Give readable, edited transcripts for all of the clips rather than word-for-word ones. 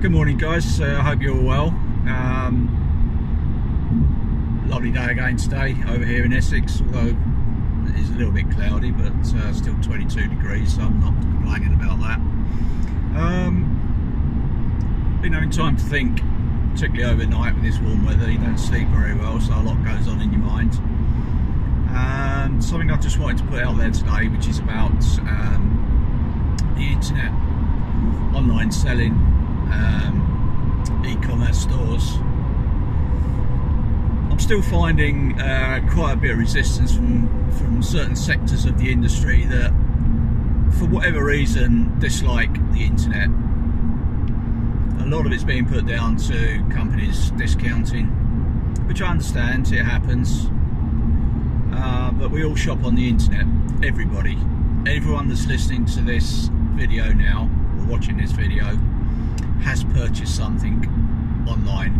Good morning, guys. I hope you're all well. Lovely day again today over here in Essex, although it is a little bit cloudy, but still 22 degrees, so I'm not complaining about that. Been having time to think, particularly overnight with this warm weather. You don't sleep very well, so a lot goes on in your mind. And something I just wanted to put out there today, which is about the internet, online selling, e-commerce stores. I'm still finding quite a bit of resistance from certain sectors of the industry that, for whatever reason, dislike the internet. A lot of it's being put down to companies discounting, which I understand, it happens. But we all shop on the internet, everybody. Everyone that's listening to this video now, or watching this video, has purchased something online.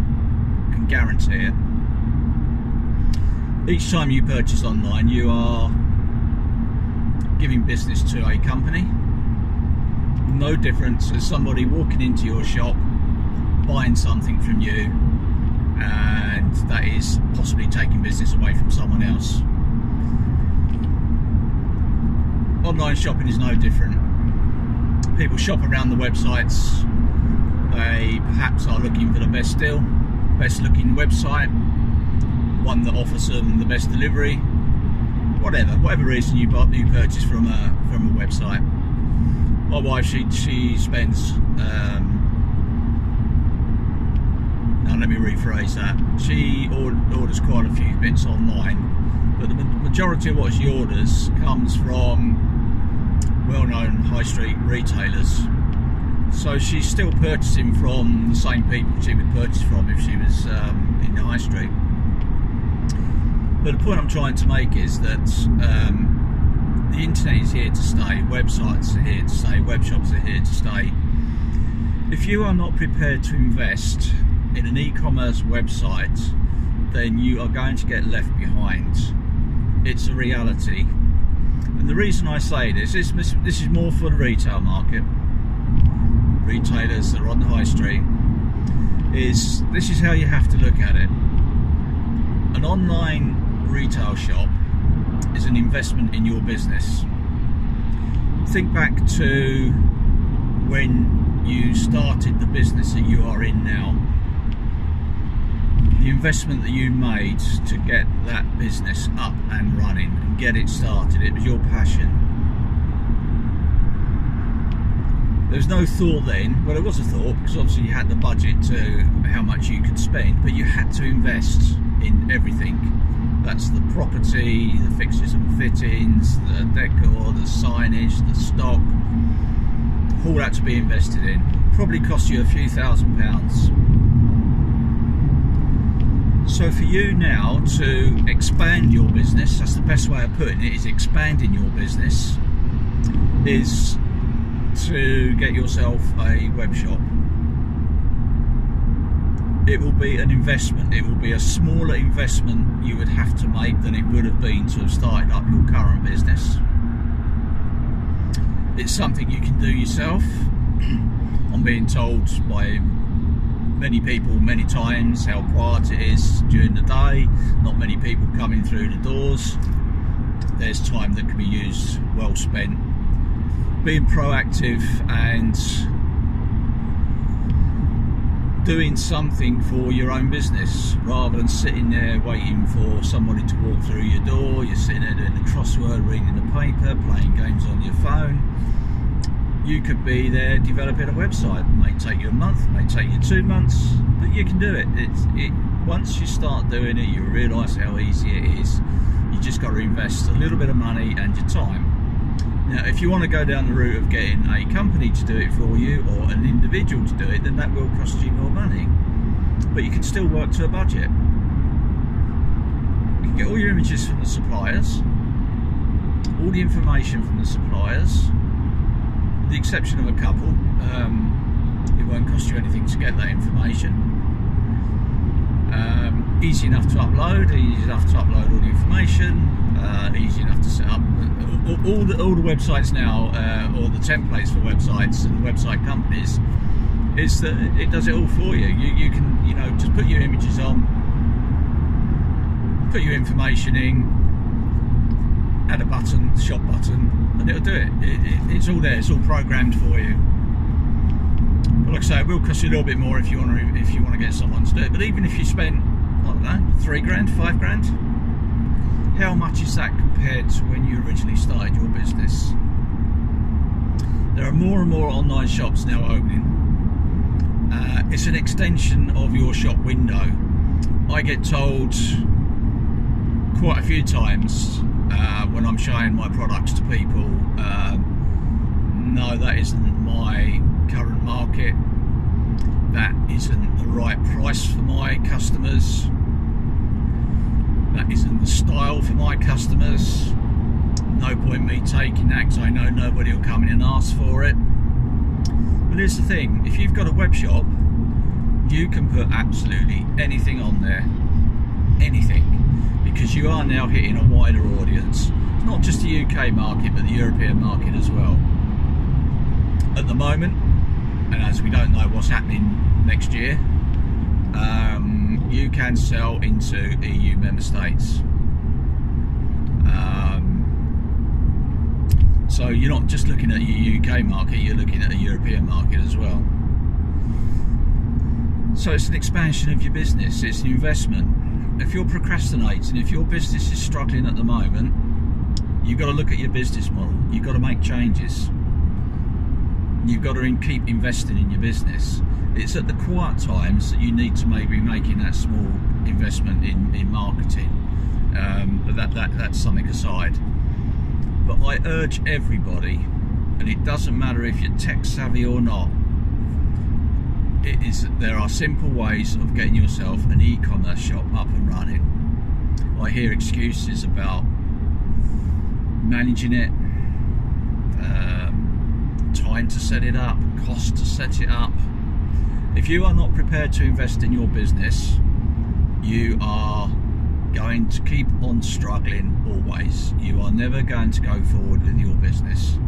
I can guarantee it. Each time you purchase online, you are giving business to a company. No difference as somebody walking into your shop, buying something from you, and that is possibly taking business away from someone else. Online shopping is no different. People shop around the websites. They perhaps are looking for the best deal, best looking website, one that offers them the best delivery, whatever reason you purchase from a website. My wife, she spends now let me rephrase that. She orders quite a few bits online, but the majority of what she orders comes from well-known high street retailers. So she's still purchasing from the same people she would purchase from if she was in the high street. But the point I'm trying to make is that the internet is here to stay, websites are here to stay, web shops are here to stay. If you are not prepared to invest in an e-commerce website, then you are going to get left behind. It's a reality. And the reason I say this is more for the retail market. Retailers that are on the high street, this is how you have to look at it. An online retail shop is an investment in your business. Think back to when you started the business that you are in now. The investment that you made to get that business up and running and get it started, it was your passion. There was no thought then, well, there was a thought because obviously you had the budget to how much you could spend, but you had to invest in everything. That's the property, the fixtures and fittings, the decor, the signage, the stock, all that to be invested in. Probably cost you a few £1,000s. So for you now to expand your business, that's the best way of putting it, is expanding your business, is to get yourself a web shop. It will be an investment. It will be a smaller investment you would have to make than it would have been to have started up your current business. It's something you can do yourself. I'm being told by many people many times how quiet it is during the day, not many people coming through the doors. There's time that can be used, well spent, being proactive and doing something for your own business rather than sitting there waiting for somebody to walk through your door. You're sitting there doing the crossword, reading the paper, playing games on your phone. You could be there developing a website. It may take you a month, it may take you 2 months, but you can do it. Once you start doing it, you realise how easy it is. You just got to invest a little bit of money and your time. Now, if you want to go down the route of getting a company to do it for you or an individual to do it, then that will cost you more money. But you can still work to a budget. You can get all your images from the suppliers, all the information from the suppliers, with the exception of a couple. It won't cost you anything to get that information. Easy enough to upload, all the information, easy enough to set up. All the websites now, or the templates for websites and website companies, It's that it does it all for you. You can, you know, just put your images on, put your information in, add a button, shop button, and it'll do it. It's all there. It's all programmed for you. But like I say, it will cost you a little bit more if you want to get someone to do it. But even if you spent, I don't know, 3 grand, 5 grand, how much is that compared to when you originally started your business? There are more and more online shops now opening. It's an extension of your shop window. I get told quite a few times when I'm showing my products to people, no, that isn't my current market, that isn't the right price for my customers, that isn't the style for my customers, no point me taking that because I know nobody will come in and ask for it. But here's the thing, if you've got a web shop, you can put absolutely anything on there, anything, because you are now hitting a wider audience. It's not just the UK market, but the European market as well. At the moment, and as we don't know what's happening next year, you can sell into EU member states. So you're not just looking at your UK market, you're looking at a European market as well. So it's an expansion of your business, it's an investment. If you're procrastinating, if your business is struggling at the moment, you've got to look at your business model, you've got to make changes. You've got to keep investing in your business. It's at the quiet times that you need to maybe be making that small investment in marketing. But that's something aside. But I urge everybody, and it doesn't matter if you're tech savvy or not, there are simple ways of getting yourself an e-commerce shop up and running. I hear excuses about managing it, time to set it up, cost to set it up. If you are not prepared to invest in your business, you are going to keep on struggling always. You are never going to go forward with your business.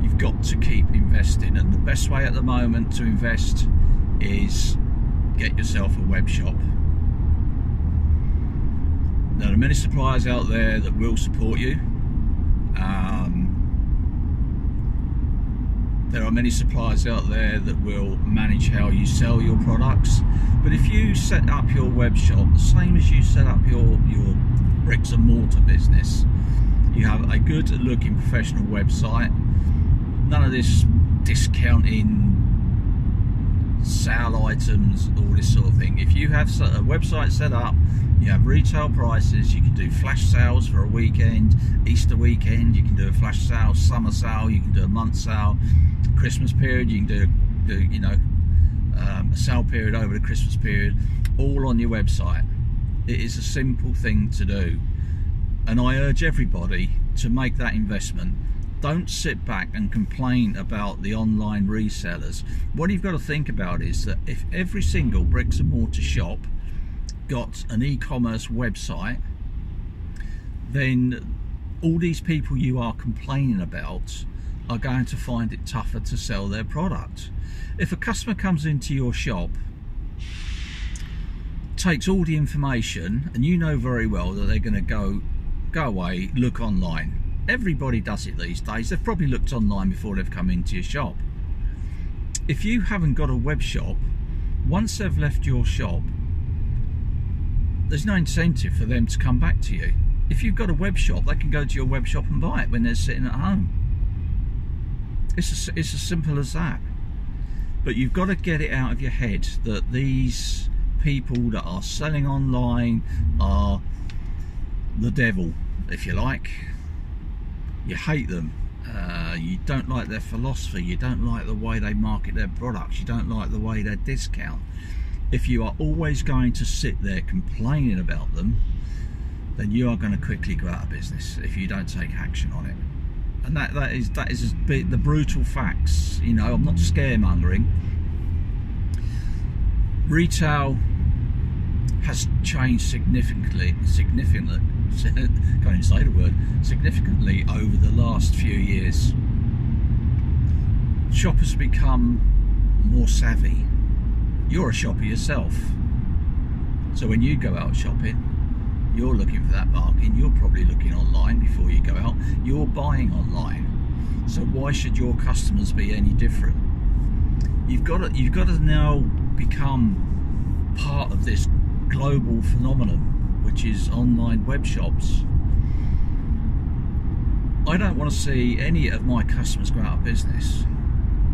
You've got to keep investing, and the best way at the moment to invest is get yourself a web shop. There are many suppliers out there that will support you. There are many suppliers out there that will manage how you sell your products. But if you set up your web shop the same as you set up your bricks and mortar business, you have a good looking professional website, none of this discounting, sale items, all this sort of thing. If you have a website set up, you have retail prices, you can do flash sales for a weekend, Easter weekend, you can do a flash sale, summer sale, you can do a month sale, Christmas period, you can do you know, a sale period over the Christmas period, all on your website. It is a simple thing to do, and I urge everybody to make that investment. Don't sit back and complain about the online resellers. What you've got to think about is that if every single bricks and mortar shop got an e-commerce website, then all these people you are complaining about are going to find it tougher to sell their product. If a customer comes into your shop, takes all the information, and you know very well that they're going to go away, look online. Everybody does it these days. They've probably looked online before they've come into your shop. If you haven't got a web shop, once they've left your shop, there's no incentive for them to come back to you. If you've got a web shop, they can go to your web shop and buy it when they're sitting at home. It's as simple as that. But you've got to get it out of your head that these people that are selling online are the devil, if you like. You hate them. You don't like their philosophy. You don't like the way they market their products. You don't like the way they discount. If you are always going to sit there complaining about them, then you are going to quickly go out of business if you don't take action on it. And that is the brutal facts. You know, I'm not scaremongering. Retail has changed significantly, can't even say the word, significantly over the last few years. Shoppers become more savvy. You're a shopper yourself, so when you go out shopping, you're looking for that bargain. You're probably looking online before you go out. You're buying online, so why should your customers be any different? You've got to now become part of this global phenomenon, which is online web shops. I don't want to see any of my customers go out of business.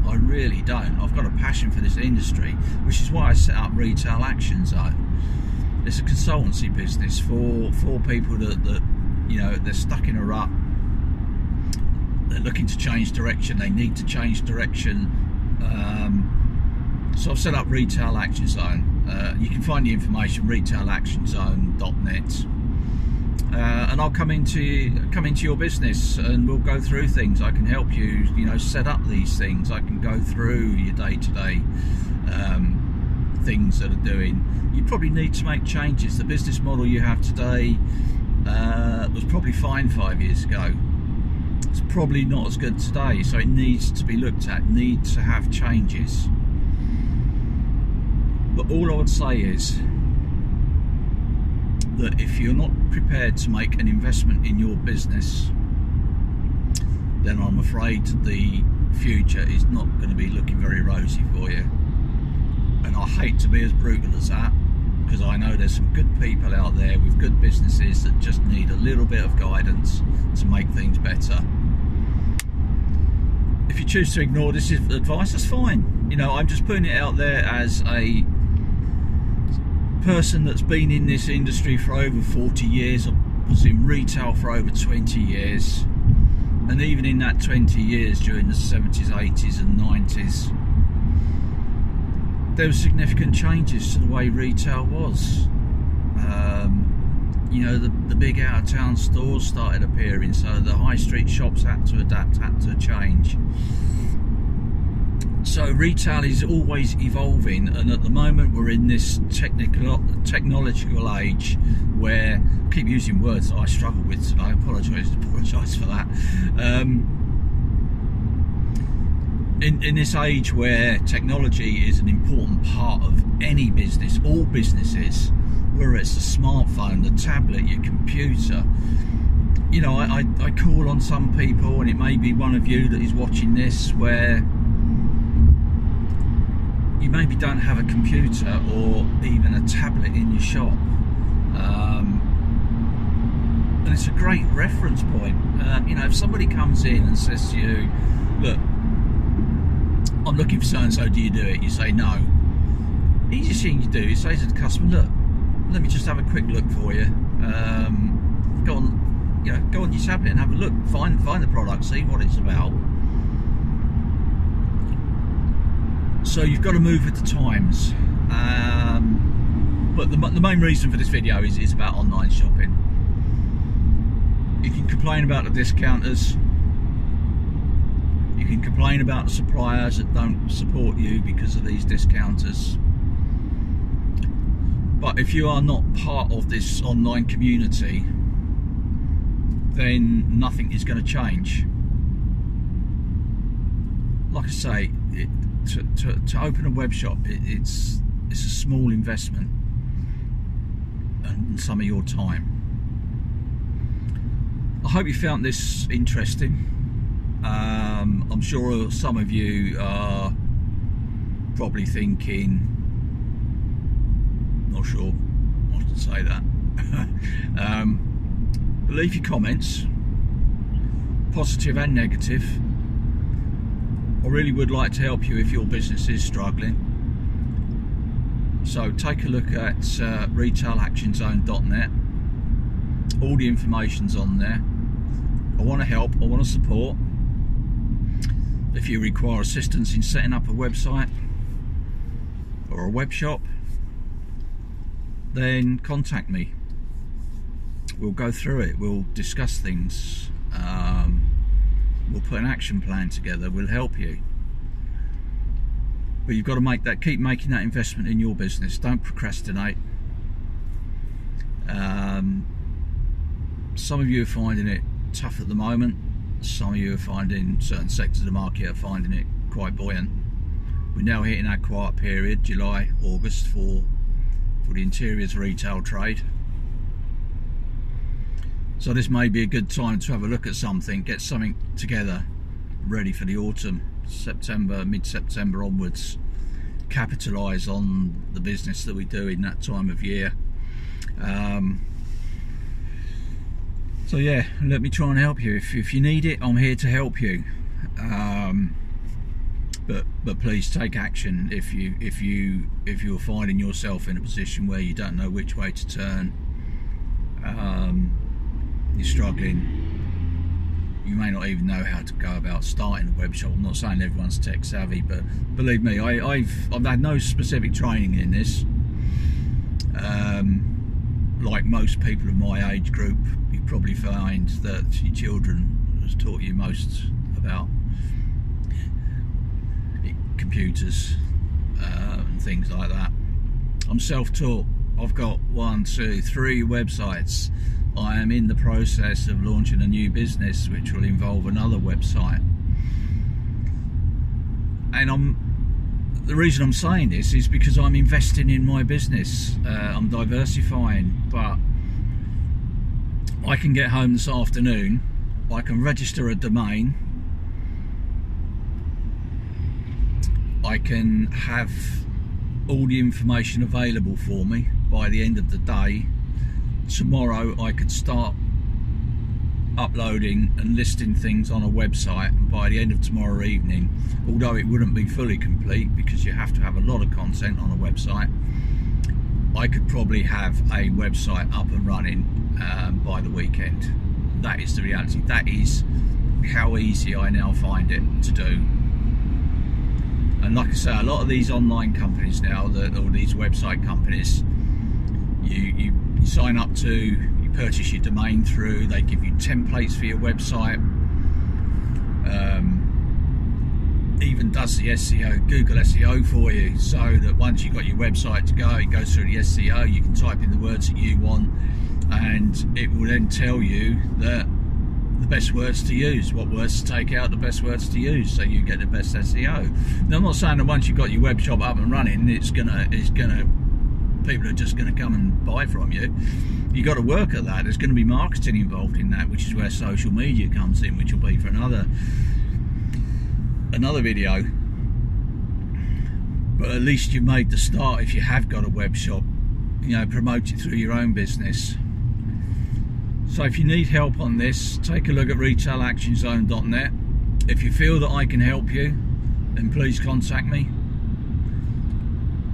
I really don't. I've got a passion for this industry, which is why I set up Retail Action Zone. It's a consultancy business for people that you know, they're stuck in a rut. They're looking to change direction. They need to change direction. So I've set up Retail Action Zone. You can find the information retailactionzone.net. And I'll come into your business and we'll go through things. I can help you, you know, set up these things. I can go through your day-to-day things that are doing. You probably need to make changes. The business model you have today was probably fine 5 years ago. It's probably not as good today, so it needs to be looked at, needs to have changes. But all I would say is that if you're not prepared to make an investment in your business, then I'm afraid the future is not going to be looking very rosy for you. And I hate to be as brutal as that, because I know there's some good people out there with good businesses that just need a little bit of guidance to make things better. If you choose to ignore this advice, that's fine. You know, I'm just putting it out there as a person that's been in this industry for over 40 years. I was in retail for over 20 years, and even in that 20 years during the 70s, 80s and 90s, there were significant changes to the way retail was. You know, the big out-of-town stores started appearing, so the high street shops had to adapt, had to change. So retail is always evolving, and at the moment we're in this technological age where, I keep using words that I struggle with today, I apologise for that. In this age where technology is an important part of any business, all businesses, whether it's the smartphone, the tablet, your computer, you know, I call on some people, and it may be one of you that is watching this, where you maybe don't have a computer or even a tablet in your shop, and it's a great reference point. You know, if somebody comes in and says to you, look, I'm looking for so-and-so, do you do it? You say no. Easiest thing you do is say to the customer, look, let me just have a quick look for you. Go on, you know, go on your tablet and have a look, find the product, see what it's about. So you've got to move with the times. But the main reason for this video is about online shopping. You can complain about the discounters. You can complain about the suppliers that don't support you because of these discounters. But if you are not part of this online community, then nothing is going to change. Like I say, to open a web shop, it's a small investment and some of your time. I hope you found this interesting. I'm sure some of you are probably thinking, not sure I should say that. Leave your comments, positive and negative. I really would like to help you if your business is struggling. So take a look at retailactionzone.net. All the information's on there. I want to help, I want to support. If you require assistance in setting up a website or a web shop, then contact me. We'll go through it, we'll discuss things, we'll put an action plan together, we'll help you. But you've got to keep making that investment in your business. Don't procrastinate. Some of you are finding it tough at the moment. Some of you are finding certain sectors of the market are finding it quite buoyant. We're now hitting our quiet period, July, August, for the interiors retail trade. So this may be a good time to have a look at something, get something together ready for the autumn, September, mid-September onwards. Capitalise on the business that we do in that time of year. So yeah, let me try and help you. If you need it, I'm here to help you. But please take action if you're finding yourself in a position where you don't know which way to turn. You're struggling. You may not even know how to go about starting a web shop. I'm not saying everyone's tech savvy, but believe me, I've had no specific training in this. Like most people of my age group, you probably find that your children has taught you most about computers and things like that. I'm self-taught. I've got 1, 2, 3 websites. I am in the process of launching a new business which will involve another website, and the reason I'm saying this is because I'm investing in my business. I'm diversifying, but I can get home this afternoon, I can register a domain, I can have all the information available for me by the end of the day. Tomorrow I could start uploading and listing things on a website, and by the end of tomorrow evening, although it wouldn't be fully complete because you have to have a lot of content on a website, I could probably have a website up and running by the weekend. That is the reality. That is how easy I now find it to do. And like I say, a lot of these online companies now, or these website companies, you sign up to, you purchase your domain through, they give you templates for your website, even does the SEO, Google SEO for you, so that once you've got your website to go, it goes through the SEO, you can type in the words that you want, and it will then tell you that the best words to use, what words to take out, the best words to use, so you get the best SEO. Now, I'm not saying that once you've got your web shop up and running, it's gonna people are just going to come and buy from you. You got to work at that. There's going to be marketing involved in that, which is where social media comes in, which will be for another video. But at least you've made the start. If you have got a web shop, you know, promote it through your own business. So if you need help on this, take a look at retailactionzone.net. If you feel that I can help you, then please contact me.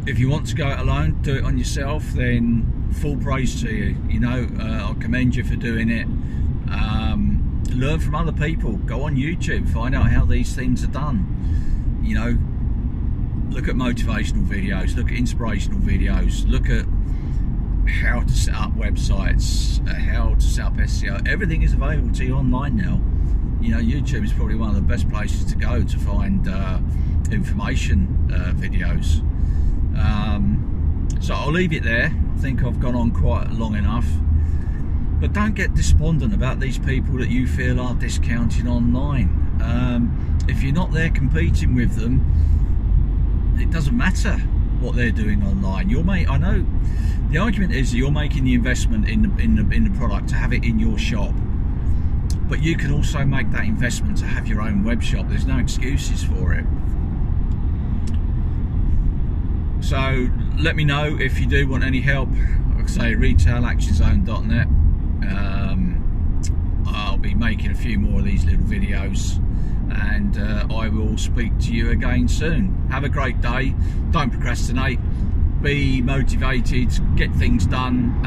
If you want to go it alone, do it on yourself, then full praise to you. You know, I commend you for doing it. Learn from other people. Go on YouTube, find out how these things are done. You know, look at motivational videos, look at inspirational videos, look at how to set up websites, how to set up SEO. Everything is available to you online now. You know, YouTube is probably one of the best places to go to find information videos. So I'll leave it there. I think I've gone on quite long enough, but don't get despondent about these people that you feel are discounting online. If you're not there competing with them, it doesn't matter what they're doing online. I know the argument is that you're making the investment in the product to have it in your shop, but you can also make that investment to have your own web shop. There's no excuses for it. So let me know if you do want any help. Like I say, retailactionzone.net. I'll be making a few more of these little videos, and I will speak to you again soon. Have a great day. Don't procrastinate. Be motivated. Get things done.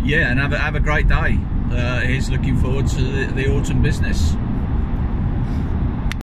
Yeah, and have a great day. Here's looking forward to the autumn business.